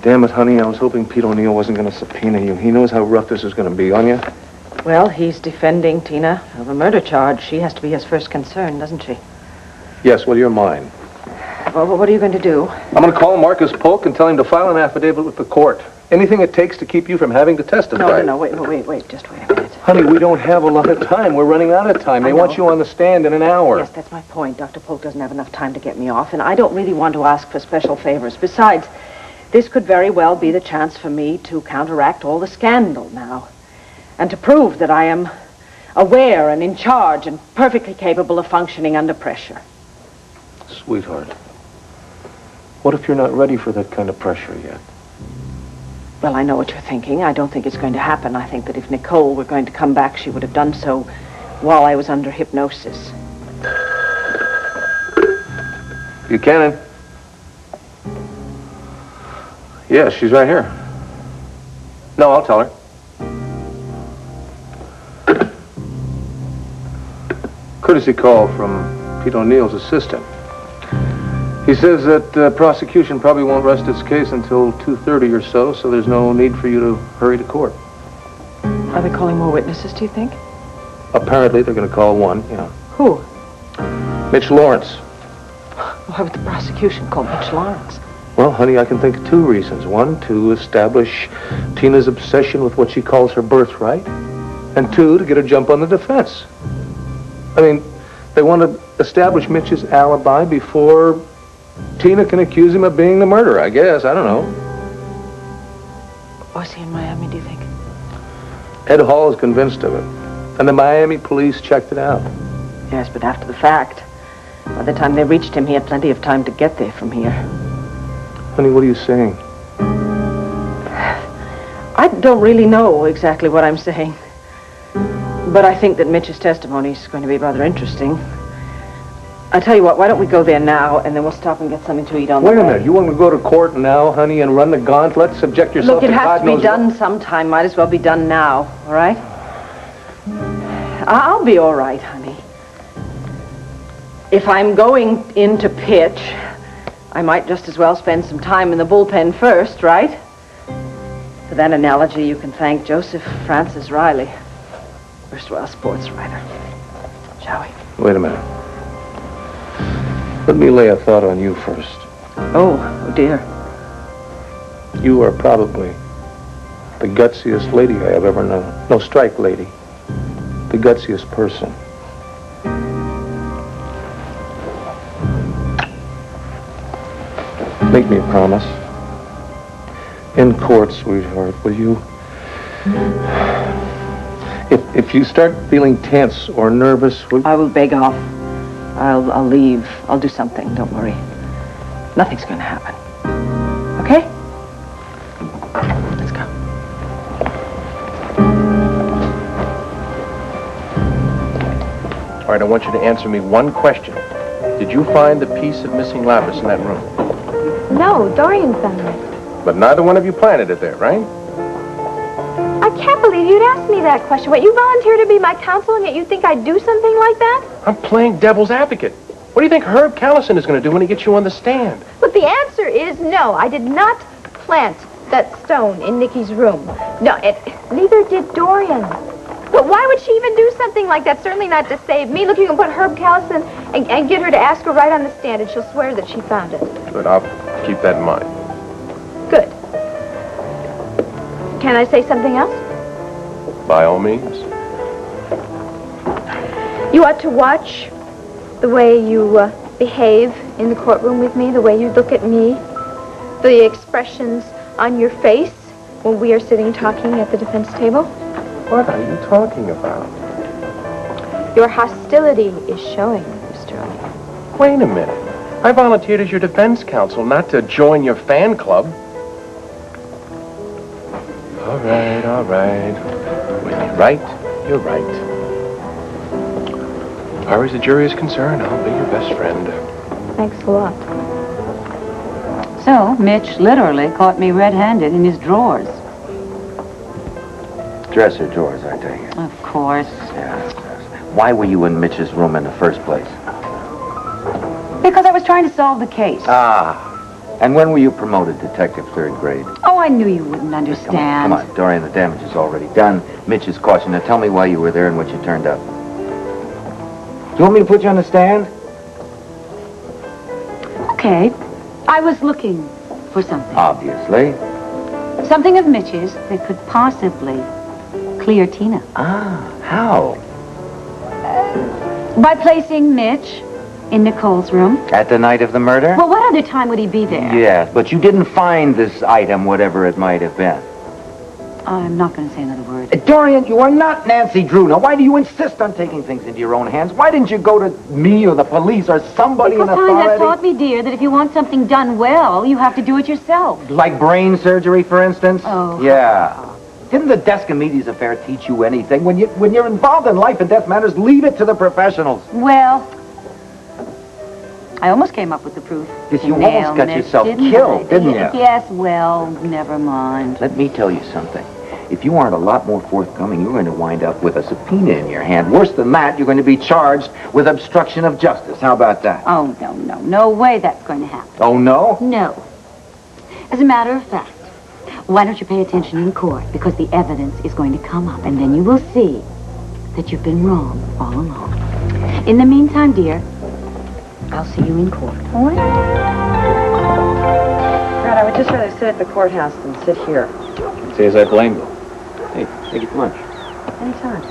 Damn it, honey, I was hoping Pete O'Neill wasn't going to subpoena you. He knows how rough this is going to be on you. Well, he's defending Tina of a murder charge. She has to be his first concern, doesn't she? Yes, well, you're mine. Well, what are you going to do? I'm going to call Marcus Polk and tell him to file an affidavit with the court. Anything it takes to keep you from having to testify. No, wait, just wait a minute. Honey, we don't have a lot of time. We're running out of time. They want you on the stand in an hour. Yes, that's my point. Dr. Polk doesn't have enough time to get me off, and I don't really want to ask for special favors. Besides, this could very well be the chance for me to counteract all the scandal now, and to prove that I am aware and in charge and perfectly capable of functioning under pressure. Sweetheart, what if you're not ready for that kind of pressure yet? Well, I know what you're thinking. I don't think it's going to happen. I think that if Nicole were going to come back, she would have done so while I was under hypnosis. Buchanan. Yeah, she's right here. No, I'll tell her. Courtesy call from Pete O'Neill's assistant. He says that prosecution probably won't rest its case until 2:30 or so there's no need for you to hurry to court. Are they calling more witnesses, do you think? Apparently, they're going to call one, yeah. Who? Mitch Laurence. Why would the prosecution call Mitch Laurence? Well, honey, I can think of two reasons. One, to establish Tina's obsession with what she calls her birthright. And two, to get a jump on the defense. I mean, they want to establish Mitch's alibi before Tina can accuse him of being the murderer, I guess. I don't know. Was he in Miami, do you think? Ed Hall is convinced of it. And the Miami police checked it out. Yes, but after the fact. By the time they reached him, he had plenty of time to get there from here. Honey, what are you saying? I don't really know exactly what I'm saying. But I think that Mitch's testimony is going to be rather interesting. I tell you what, why don't we go there now, and then we'll stop and get something to eat on the way. Wait a minute. You want to go to court now, honey, and run the gauntlet, subject yourself to God knows what? Look, it has to be done sometime. Might as well be done now, all right? I'll be all right, honey. If I'm going in to pitch, I might just as well spend some time in the bullpen first, right? For that analogy, you can thank Joseph Francis Riley, erstwhile sports writer. Shall we? Wait a minute. Let me lay a thought on you first. Oh dear. You are probably the gutsiest lady I have ever known. No, strike lady. The gutsiest person. Make me a promise. In court, sweetheart, will you? If you start feeling tense or nervous, I will beg off. I'll leave. I'll do something. Don't worry. Nothing's going to happen. Okay? Let's go. All right, I want you to answer me one question. Did you find the piece of missing lapis in that room? No, Dorian found it. But neither one of you planted it there, right? I can't believe you'd ask me that question. What, you volunteered to be my counsel, and yet you think I'd do something like that? I'm playing devil's advocate. What do you think Herb Callison is going to do when he gets you on the stand? But the answer is no. I did not plant that stone in Niki's room. No, neither did Dorian. But why would she even do something like that? Certainly not to save me. Look, you can put Herb Callison and get her to ask her right on the stand, and she'll swear that she found it. Good, I'll keep that in mind. Good. Can I say something else? By all means. You ought to watch the way you behave in the courtroom with me, the way you look at me, the expressions on your face when we are sitting talking at the defense table. What are you talking about? Your hostility is showing, Mr. O'Neill. Wait a minute. I volunteered as your defense counsel, not to join your fan club. All right. When you're right, you're right. As far as the jury is concerned, I'll be your best friend. Thanks a lot. So, Mitch literally caught me red-handed in his drawers. Dresser drawers, I take it. Of course. Yeah. Why were you in Mitch's room in the first place? Because I was trying to solve the case. Ah. And when were you promoted, Detective Third Grade? Oh, I knew you wouldn't understand. Come on, Dorian, the damage is already done. Mitch is cautioned. Now tell me why you were there and what you turned up. Do you want me to put you on the stand? Okay. I was looking for something. Obviously. Something of Mitch's that could possibly clear Tina. Ah, how? By placing Mitch in Nicole's room. At the night of the murder? Well, what other time would he be there? Yes, but you didn't find this item, whatever it might have been. I'm not going to say another word. Dorian, you are not Nancy Drew. Now, why do you insist on taking things into your own hands? Why didn't you go to me or the police or somebody in Because authority? time has taught me, dear, that if you want something done well, you have to do it yourself. Like brain surgery, for instance? Oh. Yeah. Didn't the desk and medias affair teach you anything? When you're involved in life and death matters, leave it to the professionals. Well, I almost came up with the proof. Yes, you Nail almost got Mitch, yourself didn't killed, I? didn't you? Yes, well, never mind. Let me tell you something. If you aren't a lot more forthcoming, you're going to wind up with a subpoena in your hand. Worse than that, you're going to be charged with obstruction of justice. How about that? Oh, no. No way that's going to happen. Oh, no? No. As a matter of fact, why don't you pay attention in court? Because the evidence is going to come up, and then you will see that you've been wrong all along. In the meantime, dear, I'll see you in court. All right? God, I would just rather sit at the courthouse than sit here. Say as I blame you. Hey, take it lunch. Anytime.